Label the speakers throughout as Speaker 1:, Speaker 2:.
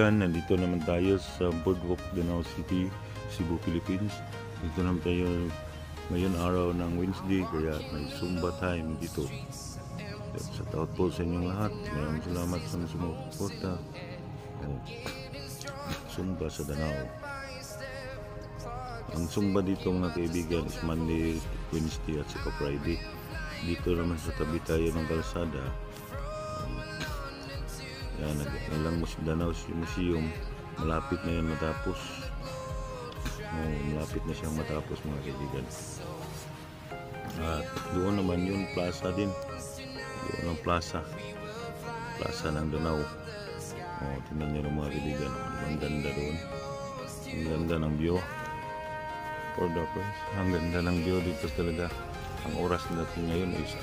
Speaker 1: kaibigan, nandito naman tayo sa Boardwalk, Danao City, Cebu, Philippines. Dito naman tayo ngayon araw ng Wednesday, kaya may Zumba time dito. Sa taot po sa inyong lahat, maraming salamat sa sumuporta. Zumba sa Danao. Ang Zumba dito mga kaibigan is Monday, Wednesday at saka Friday. Dito naman sa tabi tayo ng kalsada. Yan, naglang Danao Museum, malapit na yan matapos. Malapit na siyang matapos mga kaibigan. At doon naman yung plaza din. Doon ang plaza ng Danao. Tingnan nyo ng mga kaibigan, ang ganda doon. Ang ganda ng view. For the first, ang ganda ng view dito talaga. Ang oras natin ngayon is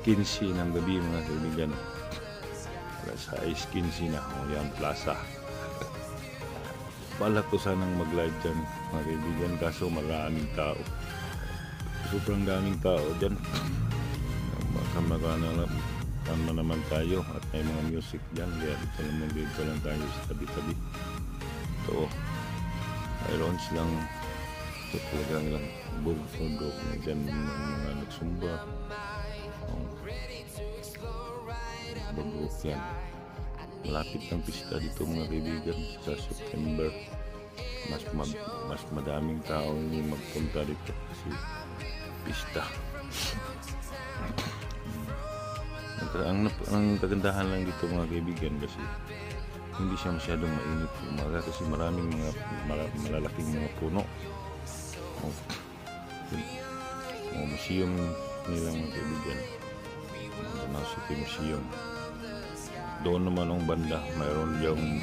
Speaker 1: 15 ng gabi mga kaibigan. Sa 15 na, yan plaza. Balak ko sanang mag-live dyan mga kaibigan, kaso maraming tao. Sobrang daming tao dyan. Tama naman tayo at may mga music dyan, kaya dito lang tayo sa tabi-tabi. So, mayroon silang talagang ilang bugtog dyan ng mga nagsumba. Bagok yan. Malapit ng pista dito mga kaibigan sa September. Mas madaming tao yung magpunta dito kasi pista. Ang kagandahan lang dito mga kaibigan kasi hindi siya masyadong mainit umaga kasi maraming mga malalaking mga puno. Museum nilang mga kaibigan, Danao City Museum. Doon naman ang banda, mayroon yung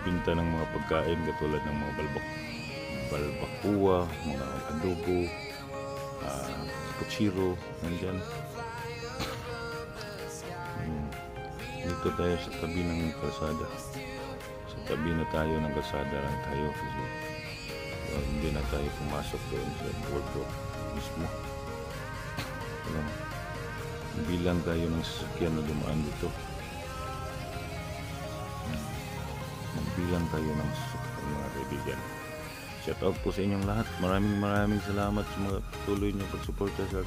Speaker 1: pinta ng mga pagkain katulad ng mga balbakuwa, mga adobo, kutsiro, nandyan. Dito tayo sa tabi ng kalsada. Sa tabi na tayo ng kalsada lang tayo kasi hindi na tayo pumasok doon sa boardwalk mismo. Bilang tayo ng sasakyan na dumaan dito. Magbilang tayo ng sasakyan mga kaibigan. Shout out po sa inyong lahat. Maraming salamat sa mga patuloy niyo pagsuporta sa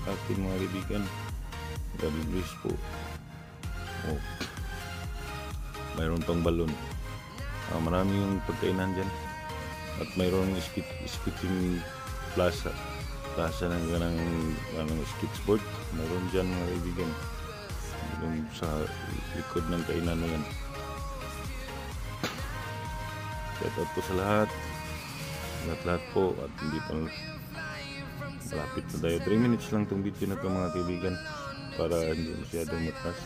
Speaker 1: akin mga kaibigan. God bless po. Mayroon pang balon. Maraming yung pagkainan dyan. At mayroong skating plaza ng skateboard. Mayroon dyan mga kaibigan. Yung sa likod ng kainan na yan. Shout out po sa lahat. Lahat po. At hindi pa malapit na tayo. 3 minutes lang itong video na ito mga kaibigan para hindi masyadong matas.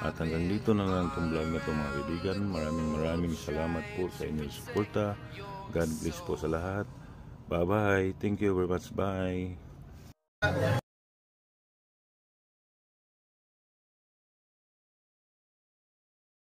Speaker 1: At hanggang dito na lang itong vlog na ito mga kaibigan. Maraming salamat po sa inyong suporta. God bless po sa lahat. Bye bye. Thank you very much. Bye.